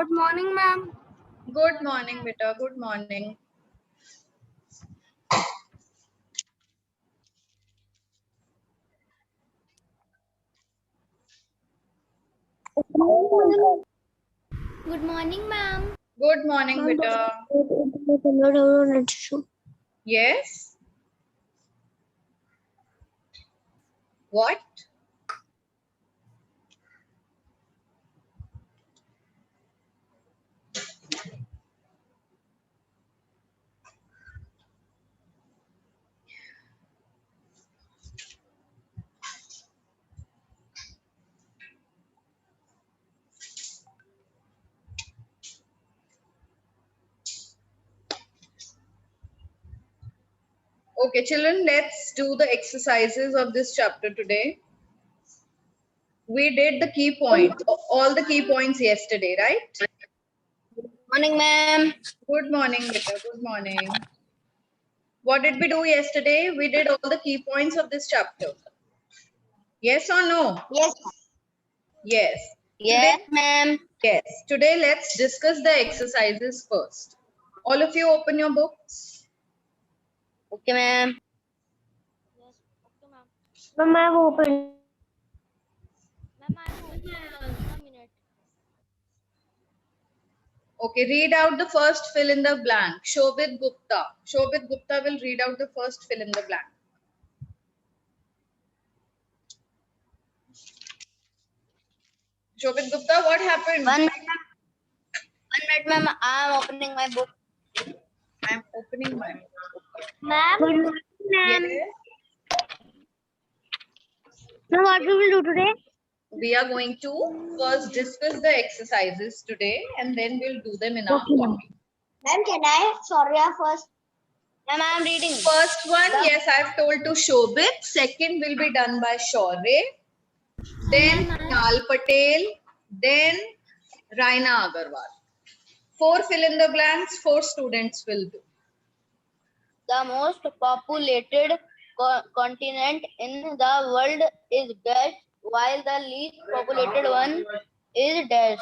Good morning, ma'am. Good morning, beta. Good morning. Good morning, ma'am. Good morning, beta. Yes. What? Okay, children, let's do the exercises of this chapter today. We did the key points, all the key points yesterday, right? Morning, ma'am. Good morning, beta. Good morning. What did we do yesterday? We did all the key points of this chapter. Yes or no? Yes. Yes. Yes, Today, ma'am. yes. Today, let's discuss the exercises first. All of you open your books. Okay, ma'am. Yes, okay, ma'am. Ma'am, open. Ma'am, I'm opening just a minute. Okay, read out the first fill in the blank. Shobit Gupta. Shobit Gupta will read out the first fill in the blank. Shobit Gupta, what happened? 1 minute, ma'am. I'm opening my book. I'm opening my book. Ma'am, Good morning, Yes. Ma'am, what we will do today? We are going to first discuss the exercises today and then we'll do them in our Okay, ma'am. copy. ma'am, can I? Sorry, first. Ma'am, I'm reading. First one, yes, I've told to Shobit. Second will be done by Shaurya. Then Nal Patel. Then Raina Agarwal. 4 fill in the blanks, 4 students will do. The most populated continent in the world is dash, while the least populated one is dash.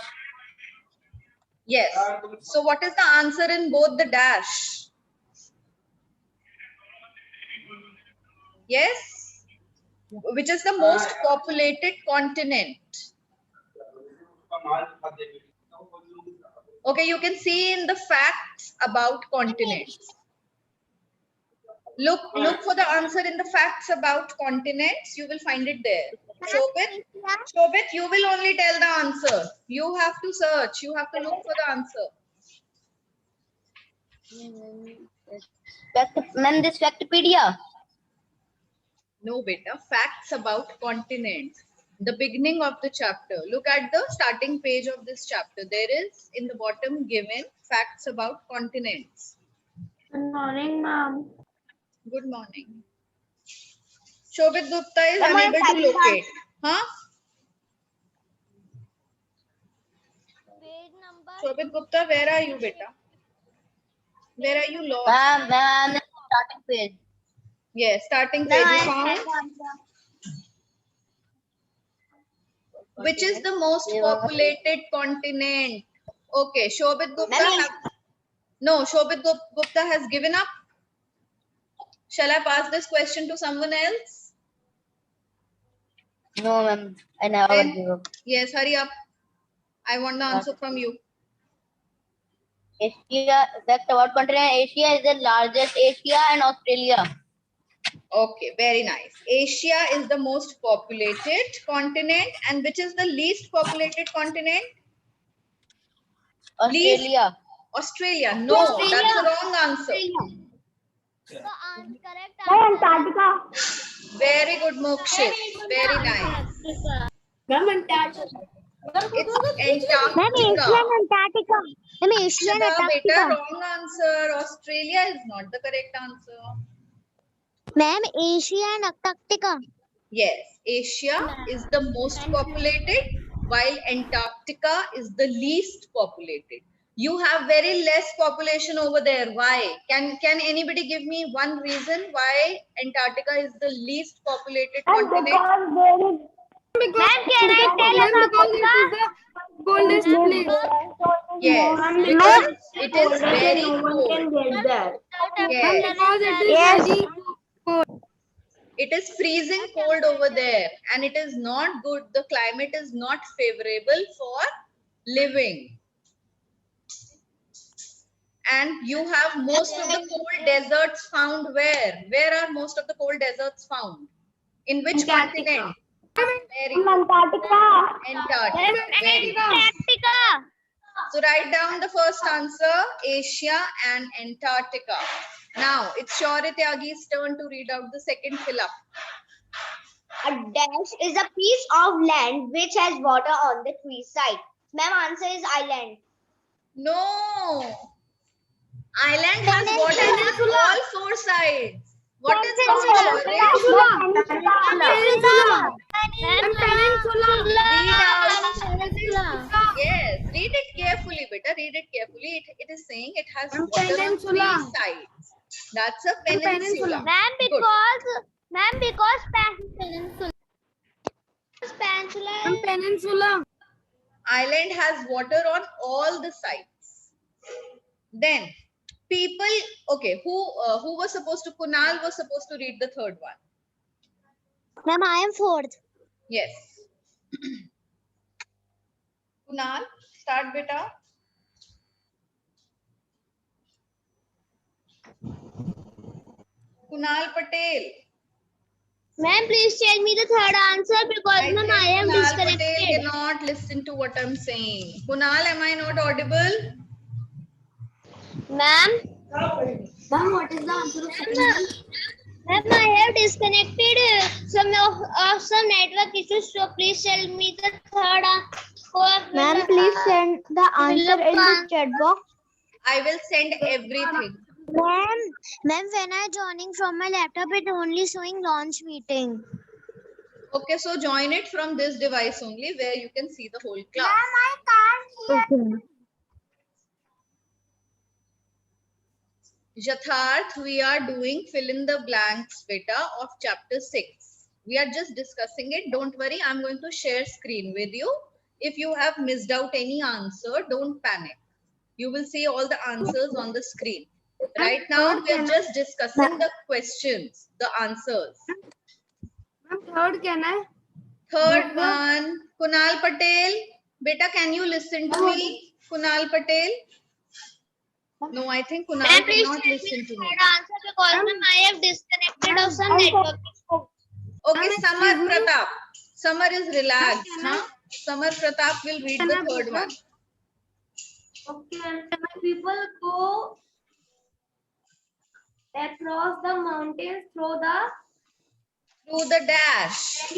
Yes. So what is the answer in both the dash? Yes. Which is the most populated continent? Okay, you can see in the facts about continents. Look for the answer in the facts about continents. You will find it there. Shobit, you will only tell the answer. You have to search. You have to look for the answer. Ma'am, this Wikipedia. No, beta. Facts about continents. The beginning of the chapter. Look at the starting page of this chapter. There is in the bottom given facts about continents. Good morning, ma'am. Good morning. Shobit Gupta is Ma'am, unable to locate. Huh? Page number. Shobit Gupta, where are you, beta? Where are you lost? Ma'am, starting page. Yes, starting page you found. Which is the most populated continent? Okay, Shobit Gupta. No, Shobit Gupta has given up. Shall I pass this question to someone else? No, ma'am. I never Then, give up. yes, hurry up. I want the answer from you. Asia, fact about continent. Asia is the largest. Asia and Australia. Okay, very nice. Asia is the most populated continent, and which is the least populated continent? Australia. Australia. No, that's the wrong answer. The correct answer. Very good, Mokshit. Very nice. It's Antarctica. Antarctica. Ma'am, Asia and Akshata, beta, Antarctica. wrong answer. Australia is not the correct answer. Ma'am, Asia and Antarctica. Yes, Asia is the most populated, while Antarctica is the least populated. You have very less population over there. Why? Can anybody give me one reason why Antarctica is the least populated continent? Ma'am, can I tell Antarctica? Coldest place. Yes, because it is very cold. get there. Yes. Because it is Yes. very It is freezing cold over there and it is not good. The climate is not favorable for living. And you have most of the cold deserts found where? Where are most of the cold deserts found? In which Antarctica. continent? Very good. Antarctica. Antarctica. Very good. Antarctica. So write down the first answer, Asia and Antarctica. Now it's Shaurya Tyagi's turn to read out the second fill-up. A dash is a piece of land which has water on the three sides. Ma'am, answer is island. No. Island has water on all four sides. What is wrong, Shaurya? Peninsula. Read out. Yes, read it carefully, beta. Read it carefully. It is saying it has water on three Peninsula. sides. That's a peninsula. Ma'am, Good. because Peninsula. Island has water on all the sides. Then people. Okay, who was supposed to? Kunal was supposed to read the third one. Ma'am, I am fourth. Yes. Kunal, start beta. Kunal Patel. Ma'am, please tell me the third answer because I ma'am, think I am Kunal Patel disconnected. cannot listen to what I'm saying. Kunal, am I not audible? Ma'am, Ma'am, what is the answer of second one? ma'am, I have disconnected some network issues. So please tell me the third answer. Ma'am, please send the answer in the chat box. I will send everything. Ma'am, when I joining from my laptop, it only showing launch meeting. Okay, so join it from this device only where you can see the whole class. I can't hear. Yatharth, we are doing fill in the blanks beta of chapter 6. We are just discussing it. Don't worry, I'm going to share screen with you. If you have missed out any answer, don't panic. You will see all the answers on the screen. Right now, we are just discussing the questions, the answers. Ma'am, third can I? Third one, Kunal Patel. Beta, can you listen to me? Kunal Patel? No, I think Kunal Ma'am, please cannot tell me listen the to me. third answer because ma'am, I have disconnected of some network. Okay, Ma'am, Samar excuse me. Pratap. Samar is relaxed. Can I- Huh? Samar Pratap will read Can the I third read one. Okay, people go across the mountains through Through the dash.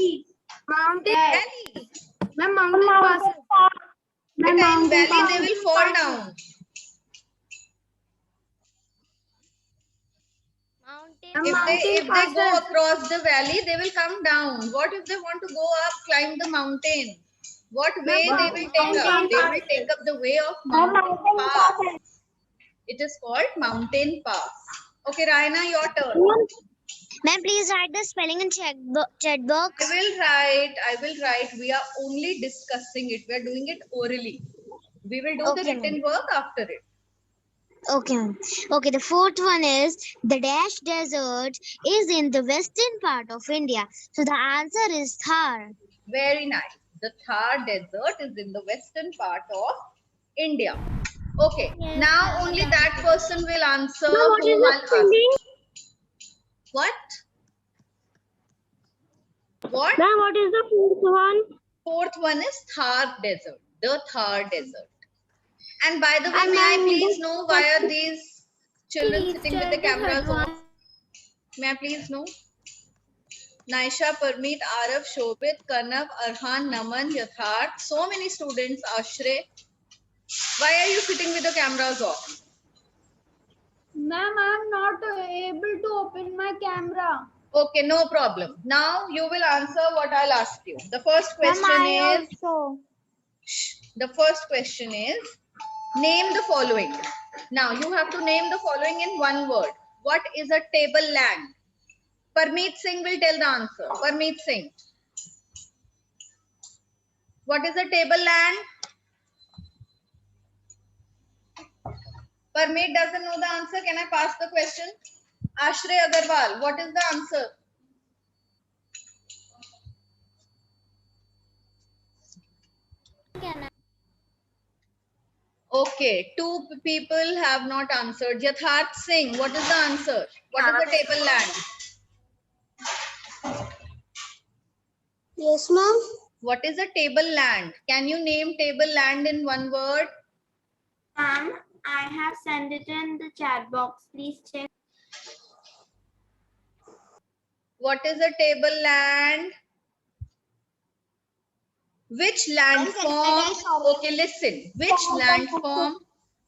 mountain. Valley. Ma'am, mountain passes. Beta, in valley they will fall down. If they go across the valley, they will come down. What if they want to go up, climb the mountain? What way they will take up? They will take up the way of mountain pass. It is called mountain pass. Okay, Raina, your turn. Ma'am, please write the spelling in chat box. I will write. We are only discussing it. We are doing it orally. We will do the Okay, written work after it. Okay, ma'am. Okay, the fourth one is the Dash Desert is in the western part of India. So the answer is Thar. Very nice. The Thar Desert is in the western part of India. Okay, now only that person will answer whom I'll ask. What? What? Ma'am, what is the fourth one? Fourth one is Thar Desert. The Thar Desert. And by the way, may I please know why are these children sitting with the cameras off? May I please know? Naisha, Parmeet, Arav, Shobit, Kanav, Arhan, Naman, Yatharth. So many students, Ashray. Why are you sitting with the cameras off? Ma'am, I'm not able to open my camera. Okay, no problem. Now you will answer what I'll ask you. The first question is, name the following. Now you have to name the following in one word. What is a tableland? Parmeet Singh will tell the answer. Parmeet Singh. What is a tableland? Parmeet doesn't know the answer. Can I pass the question? Ashray Agarwal, what is the answer? Can I? Okay, two people have not answered. Yatharth Singh, what is the answer? What is the tableland? Yes, ma'am. What is a tableland? Can you name tableland in one word? Ma'am, I have sent it in the chat box. Please check. What is a tableland? Which landform? Okay, listen. Which landform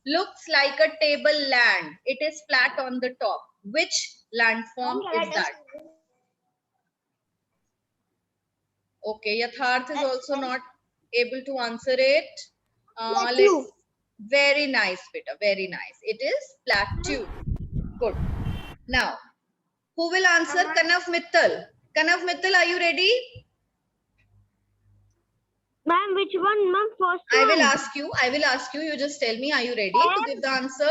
looks like a tableland? It is flat on the top. Which landform is that? Okay, Yatharth is also not able to answer it. Let's. Very nice, beta. Very nice. It is plateau. Good. Now, who will answer? Kanav Mittal. Kanav Mittal, are you ready? Ma'am, which one, ma'am? First I will ask you. I will ask you. You just tell me. Are you ready to give the answer?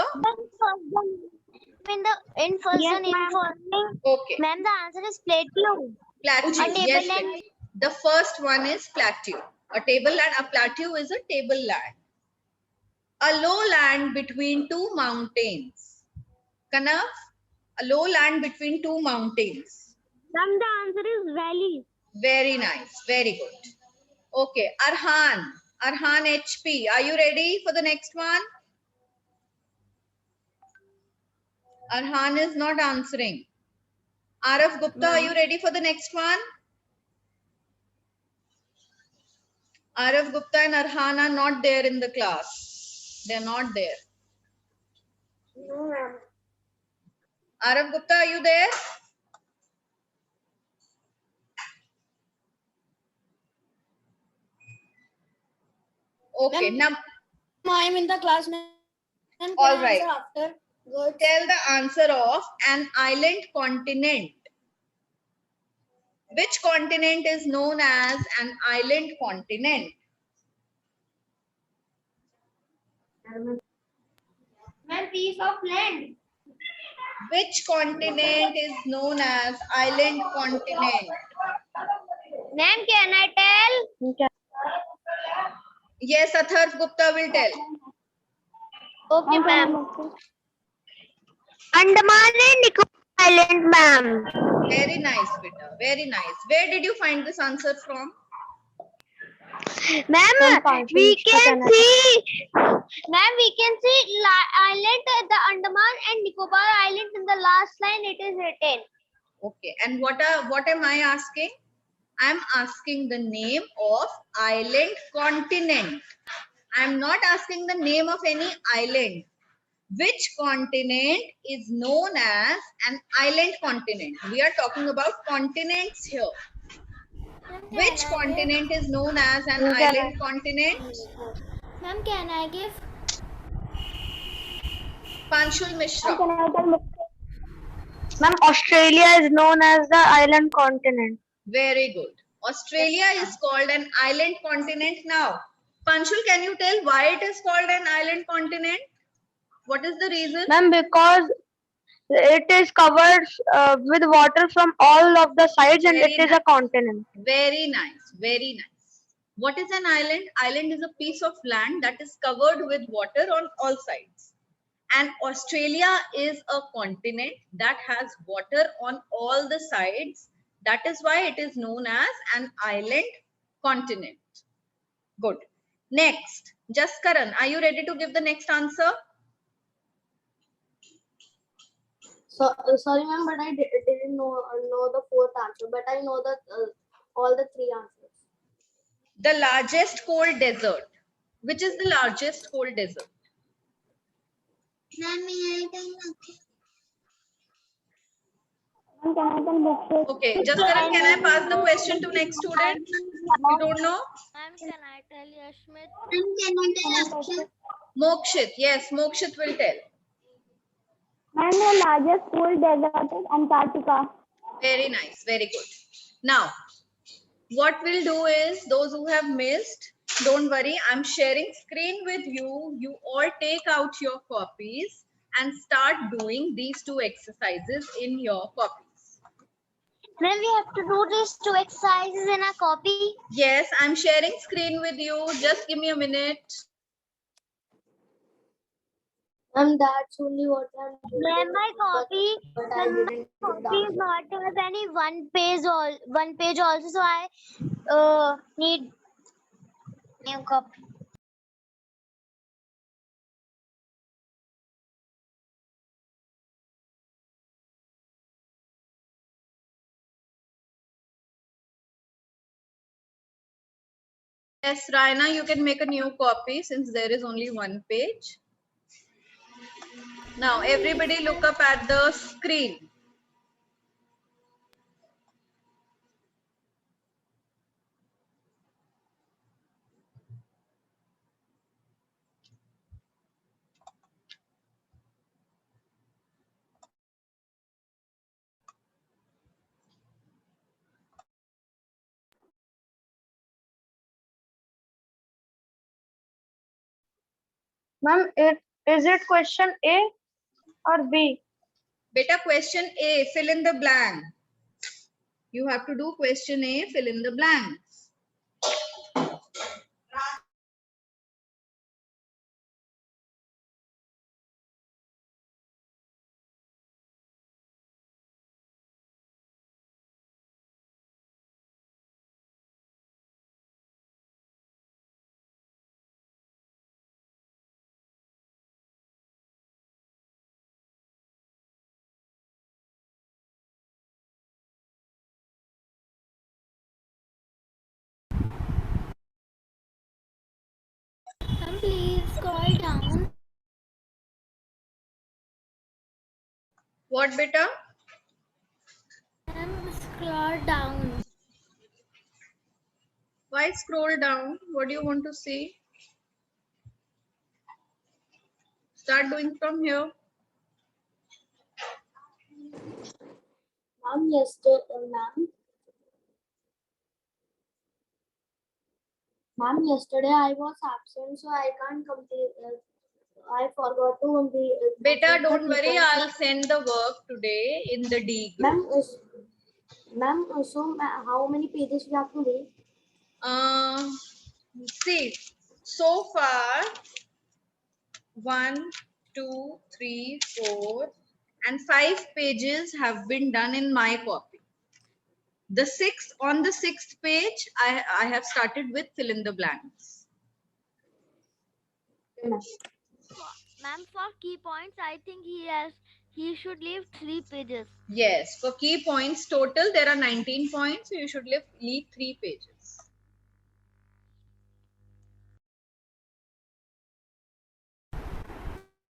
In first Yes, one, ma'am. Okay. ma'am, the answer is plateau. Plateau. A Yes. tableland. Beta. The first one is plateau. A tableland. A plateau is a tableland. A lowland between two mountains. Kanav, a lowland between two mountains. Ma'am, the answer is valley. Very nice. Very good. Okay. Arhan. Arhan HP. Are you ready for the next one? Arhan is not answering. Arav Gupta, are you ready for the next one? Arav Gupta and Arhan are not there in the class. They're not there. No, ma'am. Arav Gupta, are you there? Okay. Now, I am in the class, ma'am. Can all I right. answer after? Good. Tell the answer of an island continent. Which continent is known as an island continent? Ma'am, piece of land. Which continent is known as island continent? Ma'am, can I tell? Yes, Atharv Gupta will tell. Okay, ma'am. Andaman and Nicobar Island, ma'am. Very nice, beta. Very nice. Where did you find this answer from? Ma'am, we can see. Ma'am, we can see island, the Andaman and Nicobar Islands in the last line. It is written. Okay. And what am I asking? I'm asking the name of island continent. I'm not asking the name of any island. Which continent is known as an island continent? We are talking about continents here. Which continent is known as an island continent? Ma'am, can I give? Panshul Mishra. Ma'am, Australia is known as the island continent. Very good. Australia is called an island continent now. Panshul, can you tell why it is called an island continent? What is the reason? Ma'am, because it is covered with water from all of the sides and Very it is a continent. Very nice. Very nice. What is an island? Island is a piece of land that is covered with water on all sides. And Australia is a continent that has water on all the sides. That is why it is known as an island continent. Good. Next, Jaskaran, are you ready to give the next answer? So, sorry, ma'am, but I didn't know the fourth answer, but I know that all the three answers. The largest cold desert. Which is the largest cold desert? Okay, Jaskaran, can I pass the question to next student? You don't know? Ma'am, can I tell Yashmit? Mokshit. Yes, Mokshit will tell. And the largest cold desert is Antarctica. Very nice. Very good. Now, what we'll do is, those who have missed, Don't worry, I'm sharing screen with you. You all take out your copies and start doing these two exercises in your copies. Then we have to do these two exercises in a copy. Yes, I'm sharing screen with you. Just give me a minute. And that's only what I'm doing. Then my copy, But I then my didn't put copy the is not have any one page also, so I need new copy. Yes, Raina, you can make a new copy since there is only one page. Now, everybody look up at the screen. Ma'am, is it question A or B? Beta, question A, fill in the blank. You have to do question A, fill in the blanks. Ma'am, please scroll down. What, beta? Ma'am, scroll down. Why scroll down? What do you want to see? Start doing from here. ma'am yesterday, ma'am, yesterday I was absent, so I can't complete. I forgot to complete. Beta, complete the don't worry. sequence. I'll send the work today in the D group. Ma'am, how many pages we have to read? See, so far, 1, 2, 3, 4, and 5 pages have been done in my copy. On the sixth page, I have started with fill in the blanks. Ma'am, for key points, I think he should leave 3 pages. Yes, for key points total, there are 19 points, so you should leave 3 pages.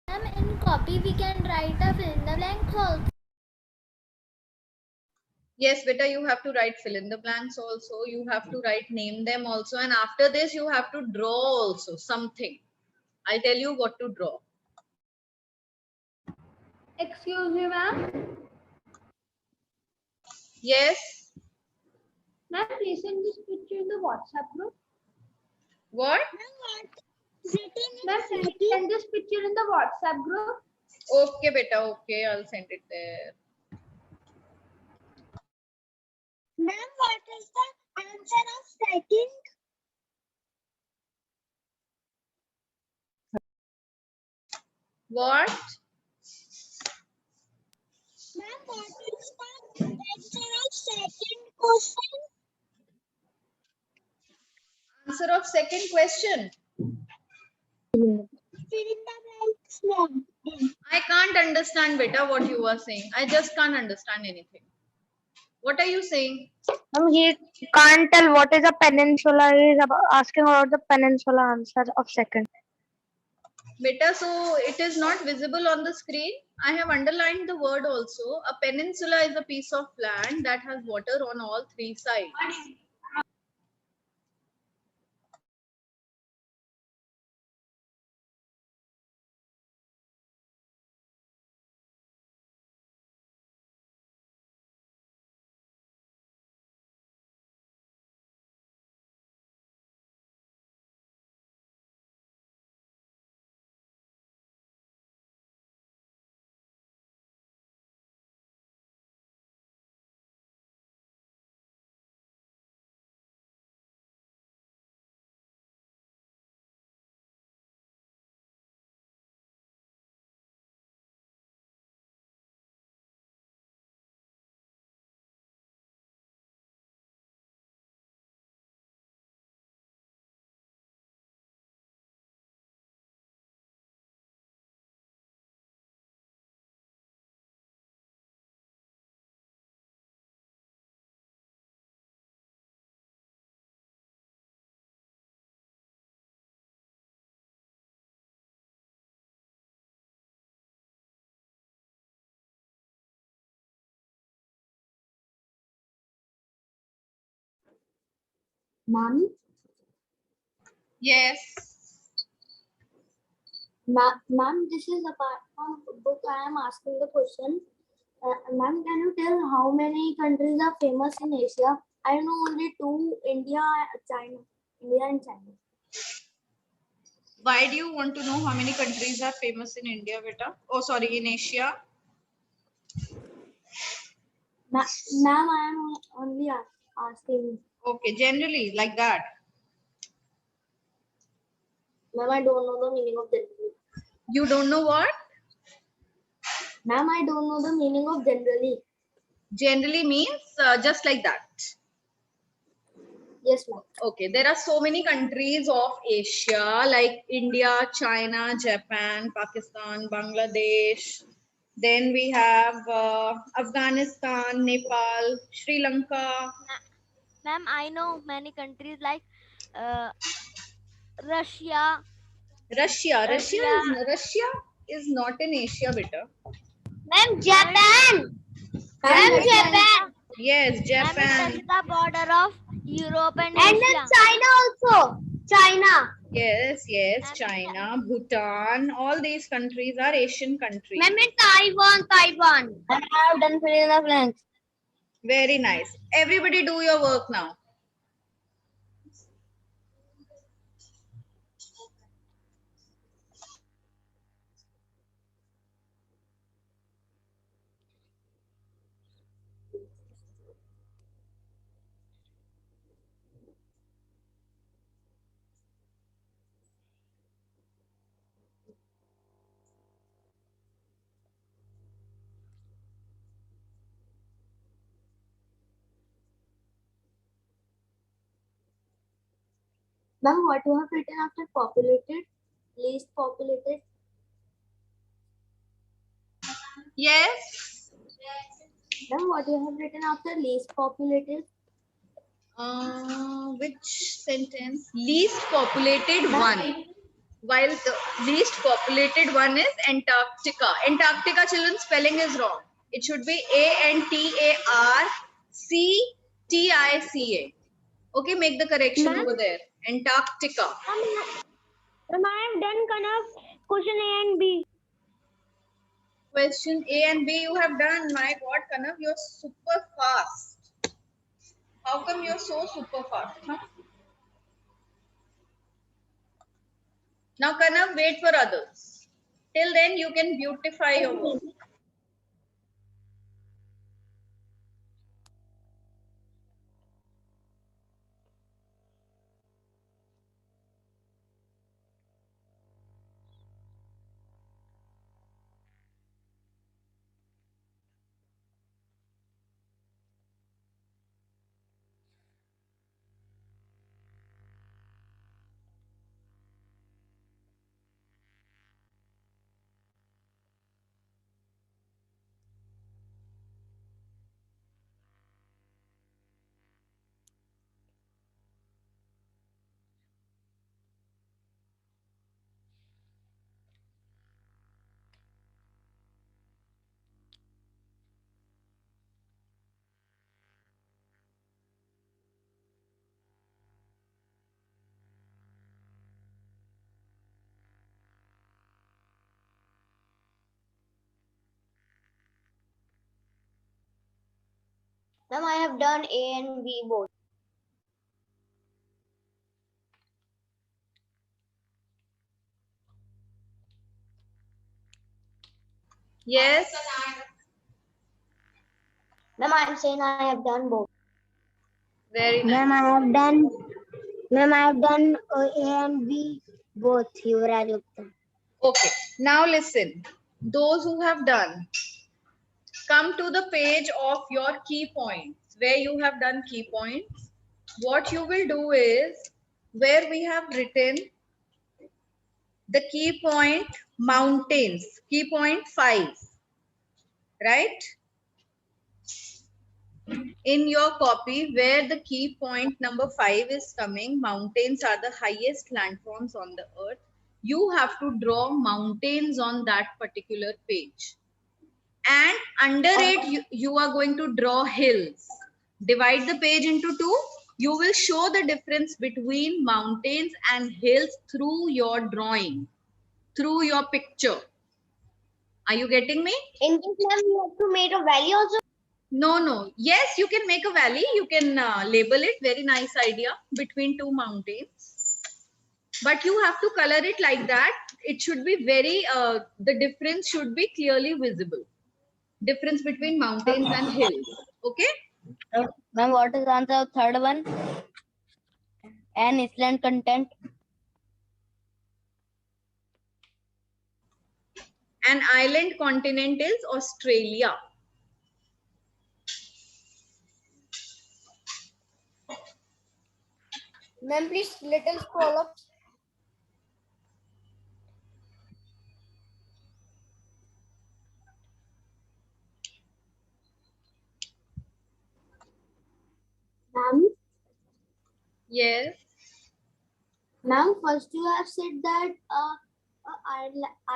Ma'am, in copy we can write a fill in the blanks also. Yes, beta, you have to write fill in the blanks also. You have to write name them also. And after this, you have to draw also something. I'll tell you what to draw. Excuse me, ma'am. Yes. Ma'am, please send this picture in the WhatsApp group. What? Ma'am, please send this picture in the WhatsApp group. Okay, beta. Okay, I'll send it there. Ma'am, what is the answer of second? What? Ma'am, what is the answer of second question? Answer of second question. Fill in the blanks, ma'am. I can't understand, beta, what you are saying. I just can't understand anything. What are you saying? He can't tell what is a peninsula. He is asking about the peninsula answer of second. Beta, so it is not visible on the screen. I have underlined the word also. A peninsula is a piece of land that has water on all 3 sides. Ma'am, Yes. ma'am, this is apart from book. I am asking the question. Ma'am, can you tell how many countries are famous in Asia? I know only two: India, China. India and China. Why do you want to know how many countries are famous in India, beta? Oh, sorry, in Asia. Ma'am, I am only asking. Okay, generally like that. Ma'am, I don't know the meaning of generally. You don't know what? Ma'am, I don't know the meaning of generally. Generally means just like that. Yes, ma'am. Okay, there are so many countries of Asia like India, China, Japan, Pakistan, Bangladesh. Then we have Afghanistan, Nepal, Sri Lanka. Ma'am, I know many countries like uh, Russia. Russia is not in Asia, beta. Ma'am, Japan. Ma'am, Ma'am, Japan. Yes, Ma'am, it Japan. touches the border of Europe and And Asia. then China also. China. Yes, And China, Bhutan, all these countries are Asian countries. Ma'am, Taiwan. I have done fill in the blanks. Very nice. Everybody do your work now. Ma'am, what you have written after populated? Least populated? Yes. Ma'am, what you have written after least populated? Which sentence? Least populated one. While the least populated one is Antarctica. Antarctica, children, spelling is wrong. It should be Antarctica. Okay, make the correction over there. Antarctica. Ma'am, I have done question A and B. Question A and B you have done. My God, Kanav, you're super fast. How come you're so super fast? Huh? Now, Kanav, wait for others. Till then, you can beautify your work. Ma'am, I have done A and B both. Yes. Ma'am, I am saying I have done both. Very nice. Ma'am, I have done A and B both. Yuvraj Gupta. Okay. Now listen. Those who have done, come to the page of your key points where you have done key points. What you will do is where we have written the key point mountains, key point 5, right? In your copy where the key point number 5 is coming, mountains are the highest landforms on the earth. You have to draw mountains on that particular page. And under it, you are going to draw hills. Divide the page into two. You will show the difference between mountains and hills through your drawing, through your picture. Are you getting me? In this ma'am, you have to make a valley also. No. Yes, you can make a valley. You can label it. Very nice idea. Between two mountains. But you have to color it like that. It should be very, the difference should be clearly visible. Difference between mountains and hills. Okay? Ma'am, what is the answer of third one? An island content. An island continent is Australia. Ma'am, please little scroll up. Ma'am, Yes. ma'am, first you have said that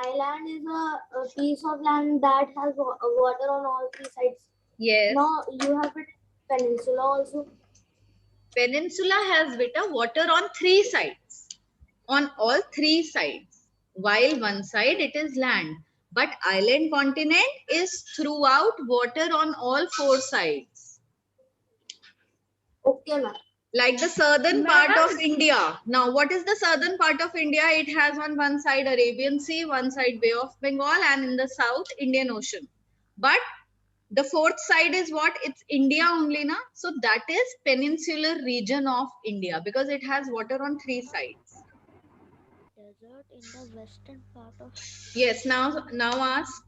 island is a piece of land that has water on all three sides. Yes. Now you have it peninsula also. Peninsula has beta water on three sides. On all three sides. While one side it is land. But island continent is throughout water on all four sides. Okay, ma'am. Like the southern part of India. Now, what is the southern part of India? It has on one side Arabian Sea, one side Bay of Bengal, and in the south, Indian Ocean. But the fourth side is what? It's India only, na? So that is peninsular region of India because it has water on three sides. Desert in the western part of. Yes, now ask.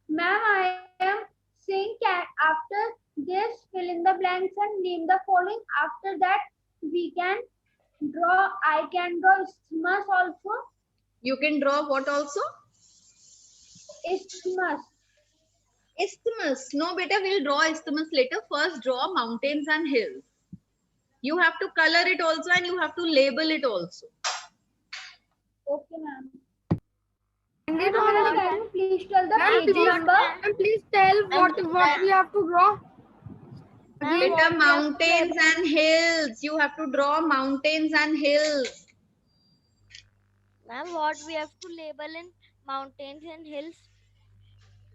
Ma'am, I am saying after this, fill in the blanks and name the following. After that, we can draw. I can draw isthmus also. You can draw what also? Isthmus. Isthmus. No, beta, we'll draw isthmus later. First, draw mountains and hills. You have to color it also and you have to label it also. Okay, ma'am. Can you please tell the page number? And please tell what we have to draw. Beta, mountains and hills. You have to draw mountains and hills. Ma'am, what we have to label in mountains and hills?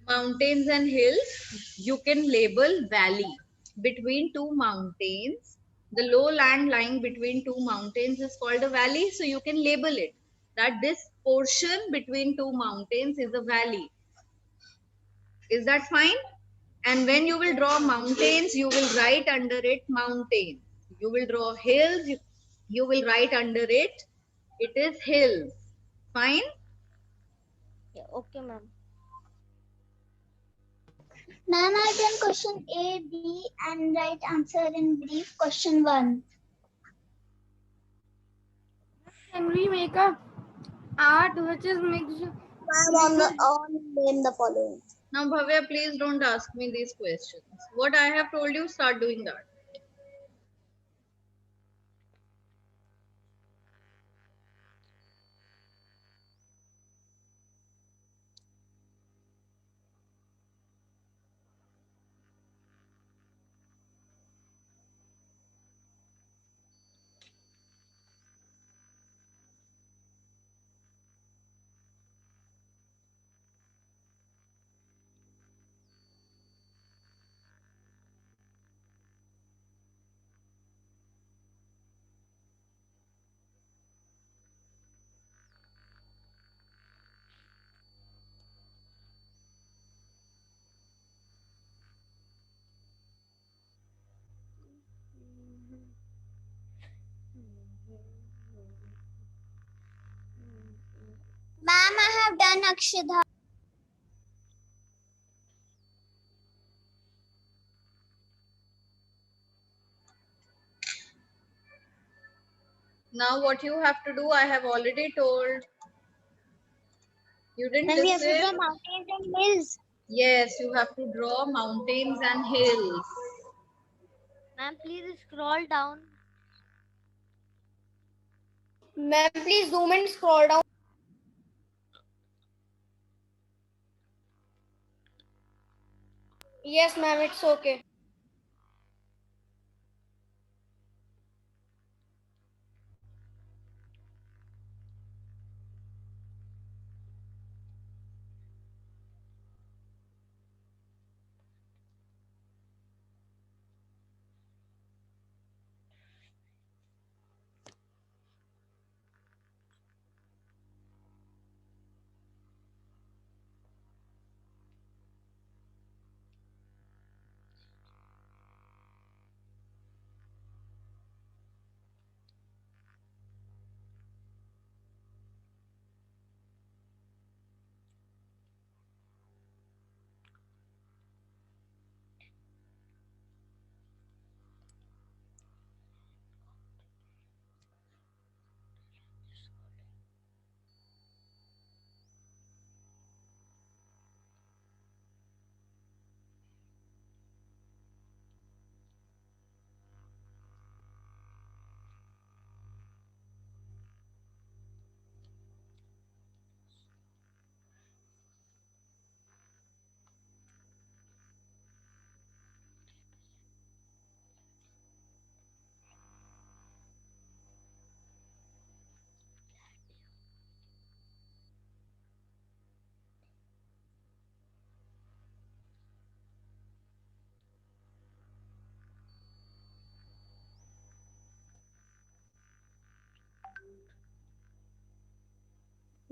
Mountains and hills, you can label valley. Between two mountains, the low land lying between two mountains is called a valley. So you can label it that this portion between two mountains is a valley. Is that fine? And when you will draw mountains, you will write under it mountains. You will draw hills, you will write under it, it is hills. Fine? Yeah, okay, ma'am. Ma'am, I can question A, B and write answer in brief. Question 1. Can we make a art which is mixed? Ma'am, name the following. Now, Bhavya, please don't ask me these questions. What I have told you, start doing that. Ma'am, I have done Akshadha. Now, what you have to do, I have already told. You didn't Then we have to listen. draw mountains and hills. Yes, you have to draw mountains and hills. Ma'am, please scroll down. Ma'am, please zoom and scroll down. Yes, ma'am, it's okay.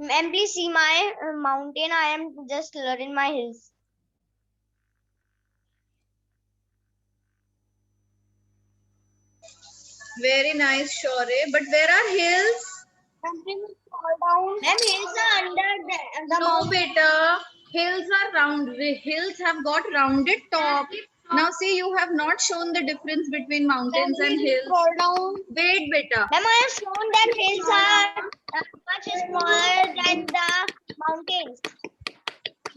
Ma'am, please see my mountain. I am just in my hills. Very nice, Shore. But where are hills? Ma'am, please fall down. Ma'am, hills are under the No, mountain. beta. Hills are round. The hills have got rounded top. Now see, you have not shown the difference between mountains Ma'am, and please hills. fall down. Wait, beta. Ma'am, I have shown that hills are much smaller than the mountains.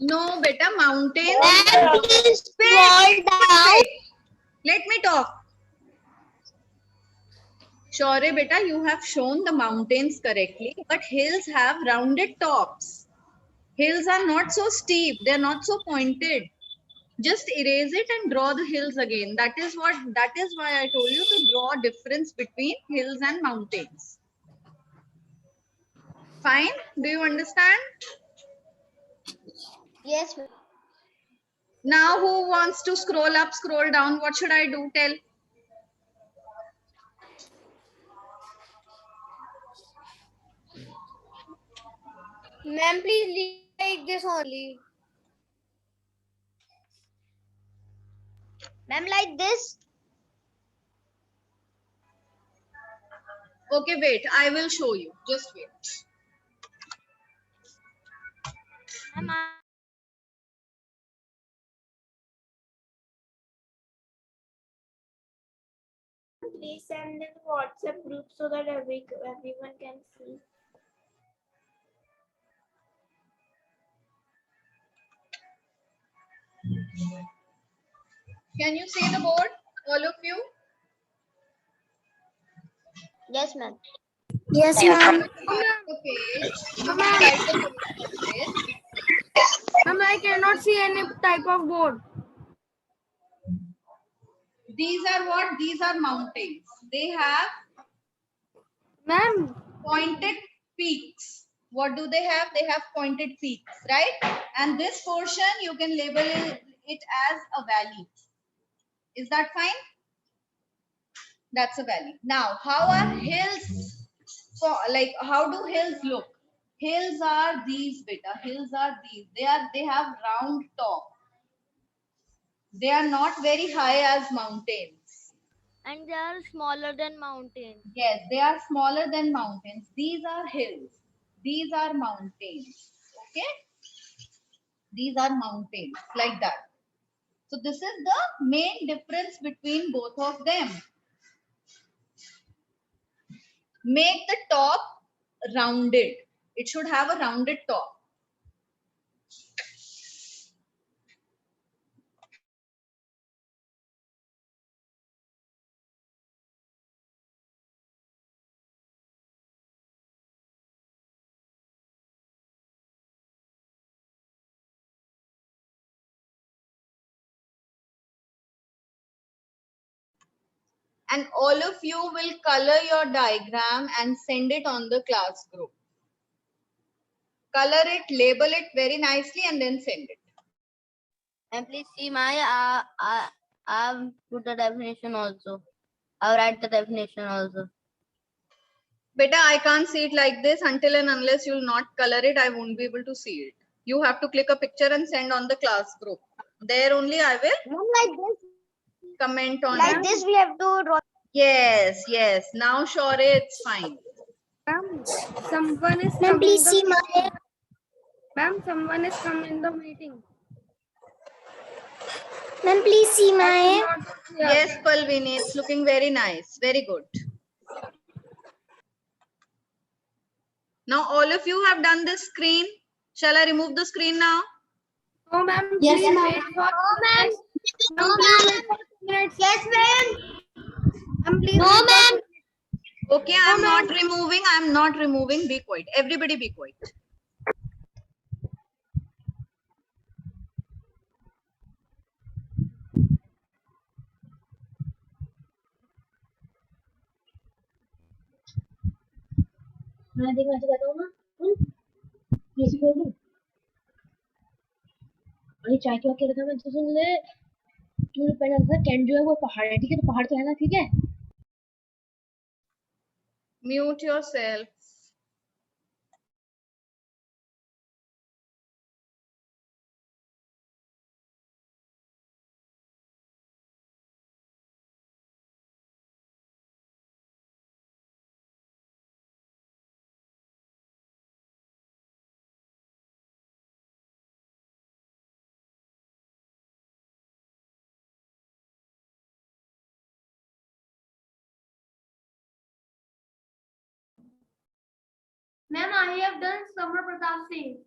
No, beta. Mountains. Ma'am, please Wait, fall down. wait. Let me talk. Sure, beta, you have shown the mountains correctly, but hills have rounded tops. Hills are not so steep, they're not so pointed. Just erase it and draw the hills again. That is why I told you to draw a difference between hills and mountains. Fine? Do you understand? Yes, ma'am. Now who wants to scroll up, scroll down? What should I do? Tell. Ma'am, please leave like this only. Ma'am, like this. Okay, wait. I will show you. Just wait. Ma'am, Please send in WhatsApp group so that everyone can see. Can you see the board, all of you? Yes, ma'am. Yes, ma'am. The page. Write the page. Ma'am, I cannot see any type of board. These are what? These are mountains. They have Ma'am, pointed peaks. What do they have? They have pointed peaks, right? And this portion you can label it as a valley. Is that fine? That's a valley. Now, how are hills? So, like, how do hills look? Hills are these, beta. Hills are these. They have round top. They are not very high as mountains. and they are smaller than mountains. Yes, they are smaller than mountains. These are hills. These are mountains. Okay? These are mountains like that. So this is the main difference between both of them. Make the top rounded. It should have a rounded top. And all of you will color your diagram and send it on the class group. Color it, label it very nicely and then send it. And please see my I've put the definition also. I'll write the definition also. Beta, I can't see it like this until and unless you'll not color it, I won't be able to see it. You have to click a picture and send on the class group. There only I will Ma'am, like this. comment on Like it. this, we have to draw. Yes, yes. Now sure it's fine. ma'am, someone is Ma'am, coming. please see my. Ma'am, someone is coming in the meeting. Ma'am, please see my. Yes, Palvini, it's looking very nice. Very good. Now all of you have done this screen. Shall I remove the screen now? Oh, ma'am. Yes, please ma'am. wait for- No, ma'am. No, Ma'am, ma'am. please wait for minutes. Yes, ma'am. Ma'am, please No, wait for- ma'am. Okay, I'm not removing. I'm not removing. Be quiet. Everybody be quiet. मैं देखना चाहता हूँ ना कैसे बोल दूँ अरे चाय क्या कह रहा था मैं तो सुन ले तूने पहना था कैंड जो है वो पहाड़ है ठीक है तो पहाड़ तो है ना ठीक है Mute yourself. Ma'am, I have done Samar Pratap Singh.